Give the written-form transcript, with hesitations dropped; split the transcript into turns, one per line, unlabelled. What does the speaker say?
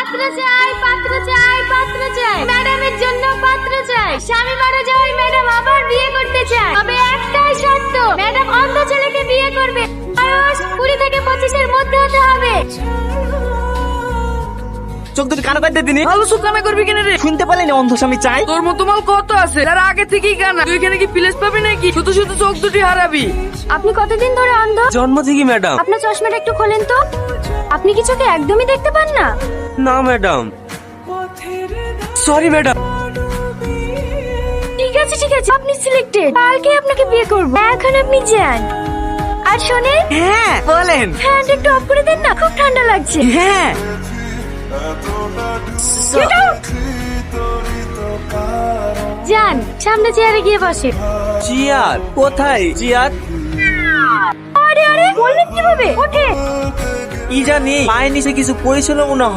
পাত্র চাই, পাত্র চাই, পাত্র চাই। ম্যাডামের জন্য পাত্র চাই। স্বামী মারা যাওয়ায় ম্যাডাম আবার বিয়ে করতে চায়, তবে একটাই শর্ত, ম্যাডাম অন্ধ ছেলেকে বিয়ে করবে। বয়স 20 থেকে 25-এর মধ্যে হতে হবে।
চোখ দুটো কানা কাটতে দিনি।
ভালো চোখ কানা করবি কেন রে?
শুনতে পারলেন অন্ধ স্বামী চাই।
তোর মতো মাল কত আছে যারা আগে থেকেই কানা। তুই এখানে কি প্লেস পাবি নাকি? শুধু শুধু চোখ দুটি হারাবি।
আপনি কতদিন ধরে অন্ধ?
জন্ম থেকে ম্যাডাম।
আপনার চশমাটা একটু খোলেন তো। আপনি কি চোখে একদমই দেখতে পান না?
না ম্যাডাম, সরি ম্যাডাম।
ঠিক আছে ঠিক আছে, আপনি সিলেক্টেড। কালকে আপনাকে বিয়ে করব। এখন আপনি যান। আর শোনেন,
হ্যাঁ বলেন।
ফ্যানটা একটু অফ করে দেন না, খুব ঠান্ডা লাগছে।
হ্যাঁ
Get out! যান, সামনে চেয়ারে গিয়ে বসে।
চেয়ার কোথায়? চেয়ার
আরে আরে, বললেন কিভাবে? ওঠে।
কি জানি পায়ের নিচে কিছু পড়েছিল মনে হয়।